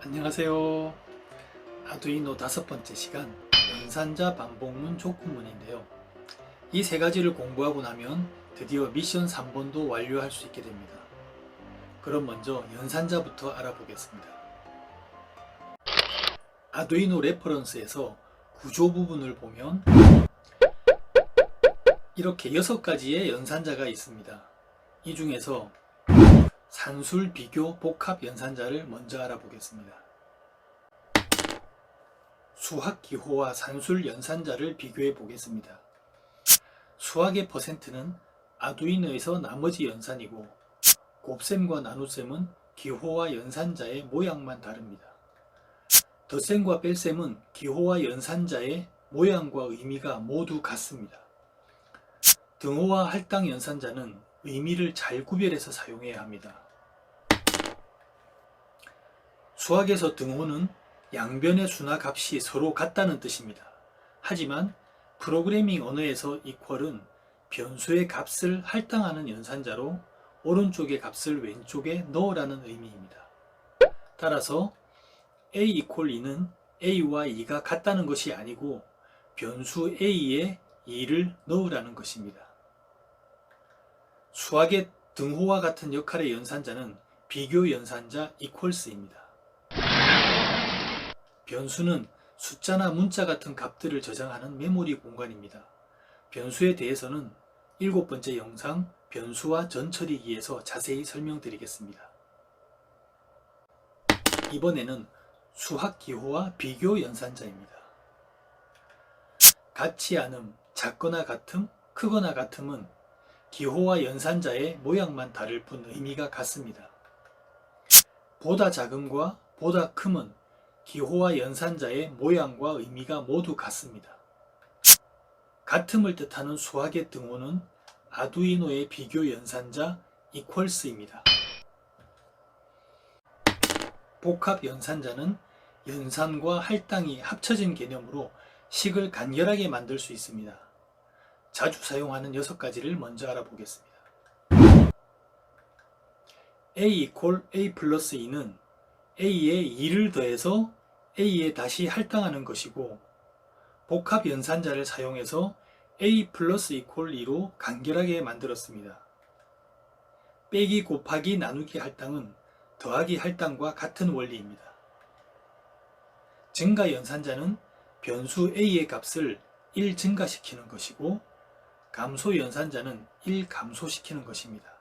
안녕하세요. 아두이노 5번째 시간 연산자 반복문 족구문인데요. 이 세 가지를 공부하고 나면 드디어 미션 3번도 완료할 수 있게 됩니다. 그럼 먼저 연산자부터 알아보겠습니다. 아두이노 레퍼런스에서 구조 부분을 보면 이렇게 6가지의 연산자가 있습니다. 이 중에서 산술, 비교, 복합 연산자를 먼저 알아보겠습니다. 수학 기호와 산술 연산자를 비교해 보겠습니다. 수학의 퍼센트는 아두이노에서 나머지 연산이고 곱셈과 나눗셈은 기호와 연산자의 모양만 다릅니다. 덧셈과 뺄셈은 기호와 연산자의 모양과 의미가 모두 같습니다. 등호와 할당 연산자는 의미를 잘 구별해서 사용해야 합니다. 수학에서 등호는 양변의 수나 값이 서로 같다는 뜻입니다. 하지만 프로그래밍 언어에서 이퀄은 변수의 값을 할당하는 연산자로 오른쪽의 값을 왼쪽에 넣으라는 의미입니다. 따라서 a 이퀄 2는 a와 2가 같다는 것이 아니고 변수 a에 2를 넣으라는 것입니다. 수학의 등호와 같은 역할의 연산자는 비교 연산자 이퀄스입니다. 변수는 숫자나 문자 같은 값들을 저장하는 메모리 공간입니다. 변수에 대해서는 7번째 영상 변수와 전처리기에서 자세히 설명드리겠습니다. 이번에는 수학 기호와 비교 연산자입니다. 같지 않음, 작거나 같음, 크거나 같음은 기호와 연산자의 모양만 다를 뿐 의미가 같습니다. 보다 작음과 보다 큼은 기호와 연산자의 모양과 의미가 모두 같습니다. 같음을 뜻하는 수학의 등호는 아두이노의 비교 연산자 이퀄스입니다. 복합 연산자는 연산과 할당이 합쳐진 개념으로 식을 간결하게 만들 수 있습니다. 자주 사용하는 6가지를 먼저 알아보겠습니다. a 이퀄 a 플러스 2는 a에 2를 더해서 a에 다시 할당하는 것이고 복합 연산자를 사용해서 a 플러스 이퀄 2로 간결하게 만들었습니다. 빼기 곱하기 나누기 할당은 더하기 할당과 같은 원리입니다. 증가 연산자는 변수 a의 값을 1 증가시키는 것이고 감소 연산자는 1 감소시키는 것입니다.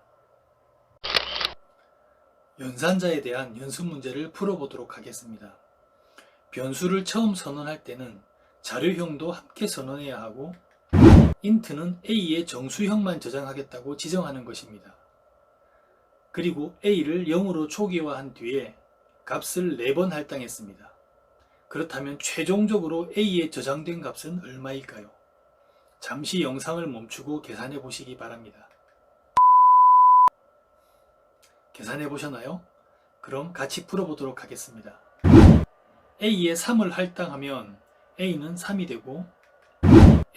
연산자에 대한 연습 문제를 풀어보도록 하겠습니다. 변수를 처음 선언할 때는 자료형도 함께 선언해야 하고 int는 a의 정수형만 저장하겠다고 지정하는 것입니다. 그리고 a를 0으로 초기화한 뒤에 값을 4번 할당했습니다. 그렇다면 최종적으로 a에 저장된 값은 얼마일까요? 잠시 영상을 멈추고 계산해 보시기 바랍니다. 계산해 보셨나요? 그럼 같이 풀어보도록 하겠습니다. a에 3을 할당하면 a는 3이 되고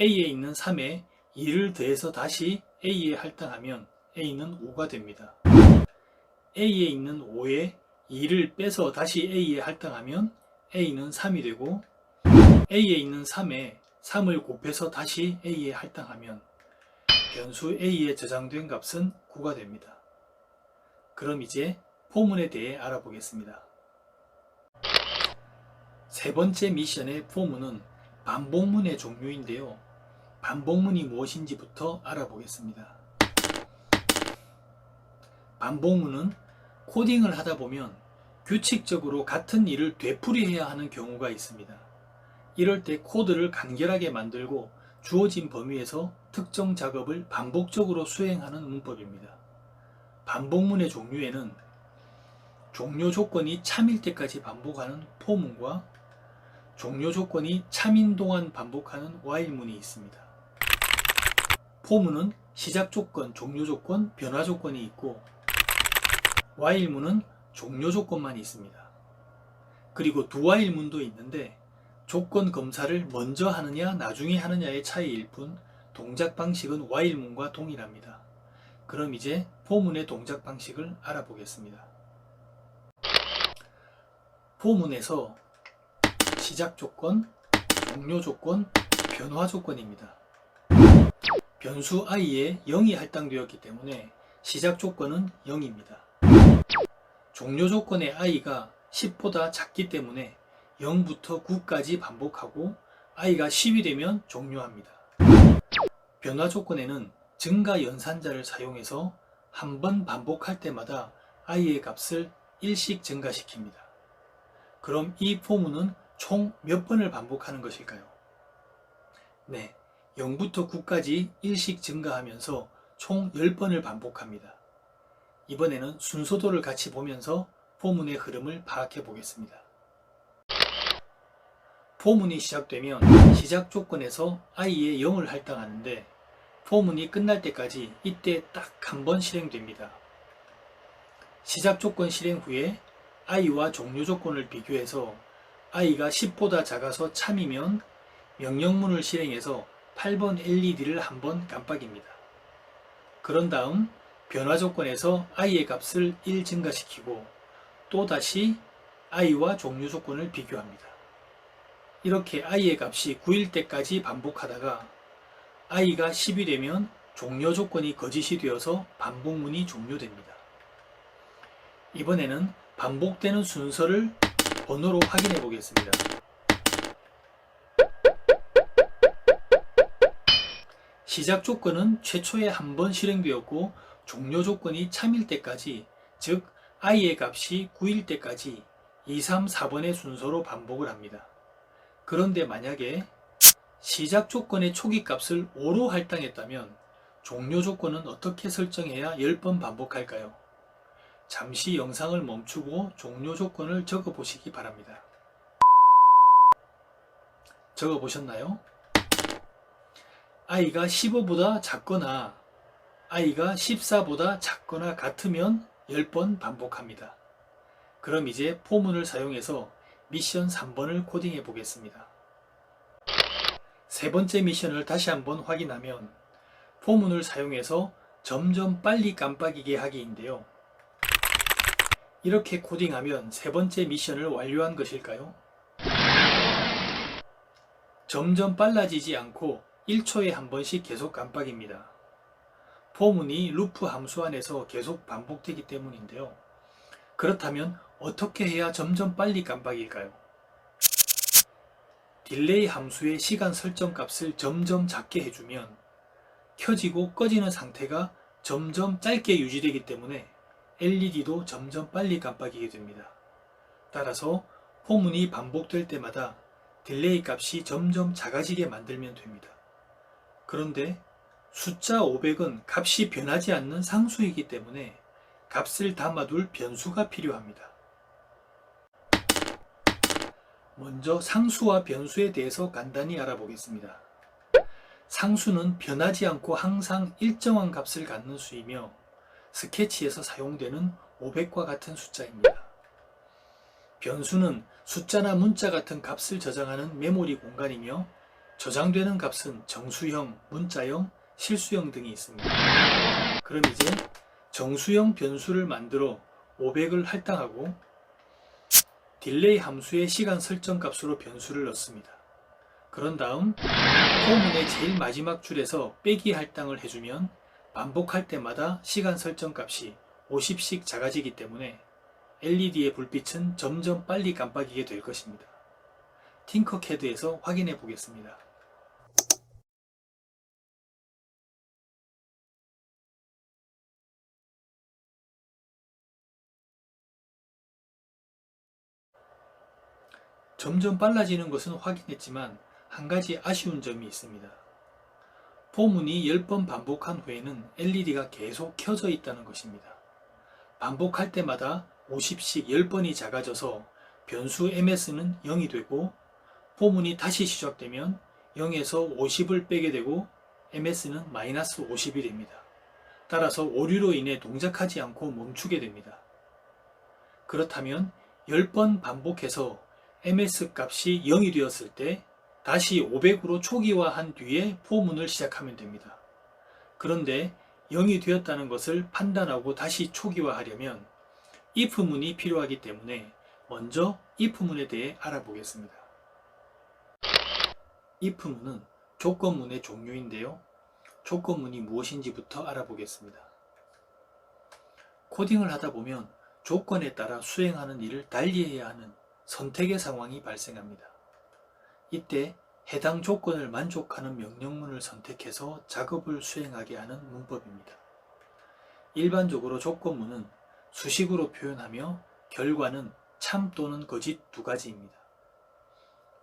a에 있는 3에 2를 더해서 다시 a에 할당하면 a는 5가 됩니다. a에 있는 5에 2를 빼서 다시 a에 할당하면 a는 3이 되고 a에 있는 3에 3을 곱해서 다시 a에 할당하면 변수 a에 저장된 값은 9가 됩니다. 그럼 이제 포문에 대해 알아보겠습니다. 세 번째 미션의 포문은 반복문의 종류인데요. 반복문이 무엇인지부터 알아보겠습니다. 반복문은 코딩을 하다 보면 규칙적으로 같은 일을 되풀이해야 하는 경우가 있습니다. 이럴 때 코드를 간결하게 만들고 주어진 범위에서 특정 작업을 반복적으로 수행하는 문법입니다. 반복문의 종류에는 종료 조건이 참일 때까지 반복하는 포문과 종료 조건이 참인 동안 반복하는 while문이 있습니다. 포문은 시작 조건, 종료 조건, 변화 조건이 있고 while문은 종료 조건만 있습니다. 그리고 do while문도 있는데 조건 검사를 먼저 하느냐 나중에 하느냐의 차이일 뿐 동작 방식은 while문과 동일합니다. 그럼 이제 포문의 동작 방식을 알아보겠습니다. 포문에서 시작 조건, 종료 조건, 변화 조건입니다. 변수 i에 0이 할당되었기 때문에 시작 조건은 0입니다. 종료 조건의 i가 10보다 작기 때문에 0부터 9까지 반복하고 i가 10이 되면 종료합니다. 변화 조건에는 증가 연산자를 사용해서 한 번 반복할 때마다 i의 값을 1씩 증가시킵니다. 그럼 이 포문은 총 몇 번을 반복하는 것일까요? 네, 0부터 9까지 1씩 증가하면서 총 10번을 반복합니다. 이번에는 순서도를 같이 보면서 포문의 흐름을 파악해 보겠습니다. 포문이 시작되면 시작 조건에서 i에 0을 할당하는데 포문이 끝날 때까지 이때 딱 한 번 실행됩니다. 시작 조건 실행 후에 i와 종료 조건을 비교해서 i가 10보다 작아서 참이면 명령문을 실행해서 8번 LED를 한번 깜빡입니다. 그런 다음 변화 조건에서 i의 값을 1 증가시키고 또다시 i와 종료 조건을 비교합니다. 이렇게 i의 값이 9일 때까지 반복하다가 i가 10이 되면 종료 조건이 거짓이 되어서 반복문이 종료됩니다. 이번에는 반복되는 순서를 번호로 확인해 보겠습니다. 시작 조건은 최초에 한 번 실행되었고 종료 조건이 참일 때까지, 즉 i의 값이 9일 때까지 2, 3, 4번의 순서로 반복을 합니다. 그런데 만약에 시작 조건의 초기 값을 5로 할당했다면 종료 조건은 어떻게 설정해야 10번 반복할까요? 잠시 영상을 멈추고 종료 조건을 적어 보시기 바랍니다. 적어 보셨나요? i가 15보다 작거나 i가 14보다 작거나 같으면 10번 반복합니다. 그럼 이제 포문을 사용해서 미션 3번을 코딩해 보겠습니다. 세 번째 미션을 다시 한번 확인하면 포문을 사용해서 점점 빨리 깜빡이게 하기인데요. 이렇게 코딩하면 세 번째 미션을 완료한 것일까요? 점점 빨라지지 않고 1초에 한 번씩 계속 깜빡입니다. 포문이 루프 함수 안에서 계속 반복되기 때문인데요. 그렇다면 어떻게 해야 점점 빨리 깜빡일까요? 딜레이 함수의 시간 설정 값을 점점 작게 해주면 켜지고 꺼지는 상태가 점점 짧게 유지되기 때문에 LED도 점점 빨리 깜빡이게 됩니다. 따라서 포문이 반복될 때마다 딜레이 값이 점점 작아지게 만들면 됩니다. 그런데 숫자 500은 값이 변하지 않는 상수이기 때문에 값을 담아둘 변수가 필요합니다. 먼저 상수와 변수에 대해서 간단히 알아보겠습니다. 상수는 변하지 않고 항상 일정한 값을 갖는 수이며 스케치에서 사용되는 500과 같은 숫자입니다. 변수는 숫자나 문자 같은 값을 저장하는 메모리 공간이며 저장되는 값은 정수형, 문자형, 실수형 등이 있습니다. 그럼 이제 정수형 변수를 만들어 500을 할당하고 딜레이 함수의 시간 설정 값으로 변수를 넣습니다. 그런 다음 포문의 제일 마지막 줄에서 빼기 할당을 해주면 반복할 때마다 시간 설정 값이 50씩 작아지기 때문에 LED의 불빛은 점점 빨리 깜빡이게 될 것입니다. 팅커캐드에서 확인해 보겠습니다. 점점 빨라지는 것은 확인했지만 한 가지 아쉬운 점이 있습니다. 포문이 10번 반복한 후에는 LED가 계속 켜져 있다는 것입니다. 반복할 때마다 50씩 10번이 작아져서 변수 MS는 0이 되고 포문이 다시 시작되면 0에서 50을 빼게 되고 MS는 마이너스 50이 됩니다. 따라서 오류로 인해 동작하지 않고 멈추게 됩니다. 그렇다면 10번 반복해서 MS 값이 0이 되었을 때 다시 500으로 초기화한 뒤에 포문을 시작하면 됩니다. 그런데 0이 되었다는 것을 판단하고 다시 초기화하려면 if 문이 필요하기 때문에 먼저 if문에 대해 알아보겠습니다. if문은 조건문의 종류인데요. 조건문이 무엇인지부터 알아보겠습니다. 코딩을 하다 보면 조건에 따라 수행하는 일을 달리해야 하는 선택의 상황이 발생합니다. 이때 해당 조건을 만족하는 명령문을 선택해서 작업을 수행하게 하는 문법입니다. 일반적으로 조건문은 수식으로 표현하며 결과는 참 또는 거짓 두 가지입니다.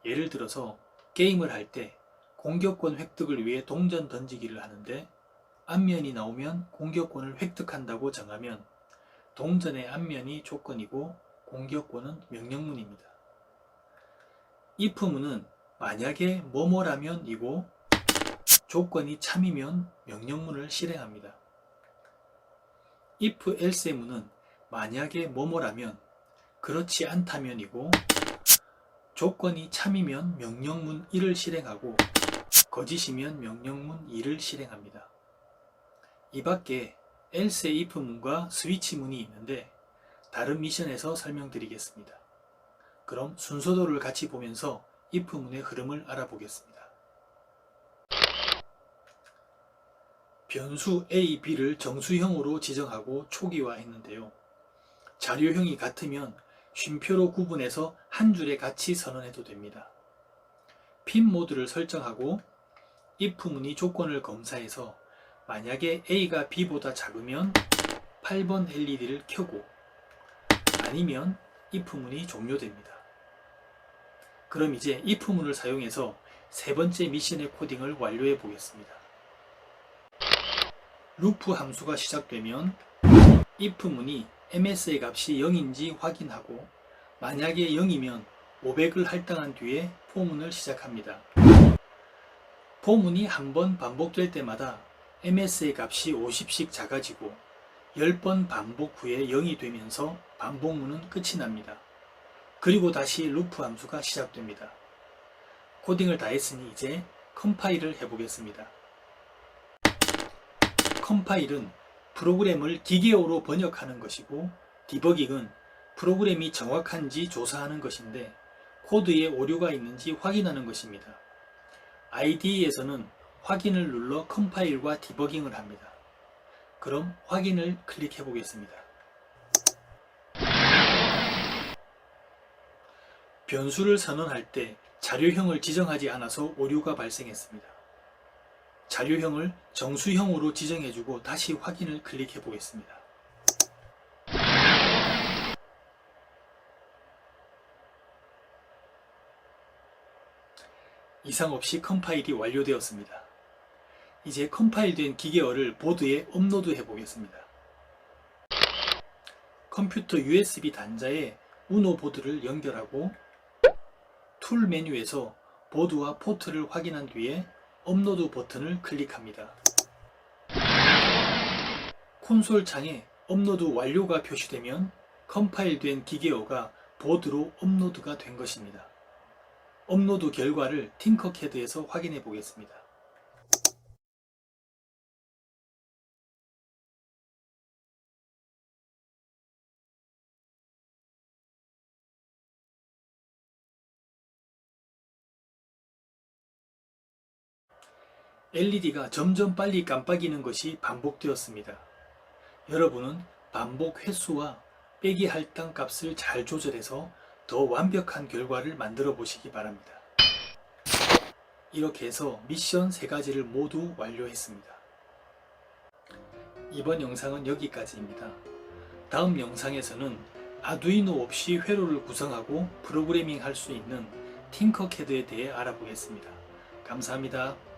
예를 들어서 게임을 할 때 공격권 획득을 위해 동전 던지기를 하는데 앞면이 나오면 공격권을 획득한다고 정하면 동전의 앞면이 조건이고 공격권은 명령문입니다. if문은 만약에 뭐뭐라면 이고 조건이 참이면 명령문을 실행합니다. if else문은 만약에 뭐뭐라면 그렇지 않다면 이고 조건이 참이면 명령문 1을 실행하고 거짓이면 명령문 2를 실행합니다. 이 밖에 else if문과 스위치문이 있는데 다른 미션에서 설명드리겠습니다. 그럼 순서도를 같이 보면서 if문의 흐름을 알아보겠습니다. 변수 a, b를 정수형으로 지정하고 초기화했는데요. 자료형이 같으면 쉼표로 구분해서 한 줄에 같이 선언해도 됩니다. 핀 모드를 설정하고 if문이 조건을 검사해서 만약에 a가 b보다 작으면 8번 LED를 켜고 아니면 if문이 종료됩니다. 그럼 이제 if문을 사용해서 세 번째 미션의 코딩을 완료해 보겠습니다. 루프 함수가 시작되면 if문이 MS의 값이 0인지 확인하고 만약에 0이면 500을 할당한 뒤에 포문을 시작합니다. 포문이 한 번 반복될 때마다 MS의 값이 50씩 작아지고 10번 반복 후에 0이 되면서 반복문은 끝이 납니다. 그리고 다시 루프 함수가 시작됩니다. 코딩을 다 했으니 이제 컴파일을 해보겠습니다. 컴파일은 프로그램을 기계어로 번역하는 것이고 디버깅은 프로그램이 정확한지 조사하는 것인데 코드에 오류가 있는지 확인하는 것입니다. IDE에서는 확인을 눌러 컴파일과 디버깅을 합니다. 그럼 확인을 클릭해 보겠습니다. 변수를 선언할 때 자료형을 지정하지 않아서 오류가 발생했습니다. 자료형을 정수형으로 지정해주고 다시 확인을 클릭해 보겠습니다. 이상 없이 컴파일이 완료되었습니다. 이제 컴파일된 기계어를 보드에 업로드해 보겠습니다. 컴퓨터 USB 단자에 우노 보드를 연결하고 툴 메뉴에서 보드와 포트를 확인한 뒤에 업로드 버튼을 클릭합니다. 콘솔 창에 업로드 완료가 표시되면 컴파일된 기계어가 보드로 업로드가 된 것입니다. 업로드 결과를 팅커캐드에서 확인해 보겠습니다. LED가 점점 빨리 깜빡이는 것이 반복되었습니다. 여러분은 반복 횟수와 빼기 할당 값을 잘 조절해서 더 완벽한 결과를 만들어 보시기 바랍니다. 이렇게 해서 미션 3가지를 모두 완료했습니다. 이번 영상은 여기까지입니다. 다음 영상에서는 아두이노 없이 회로를 구성하고 프로그래밍 할 수 있는 팅커캐드에 대해 알아보겠습니다. 감사합니다.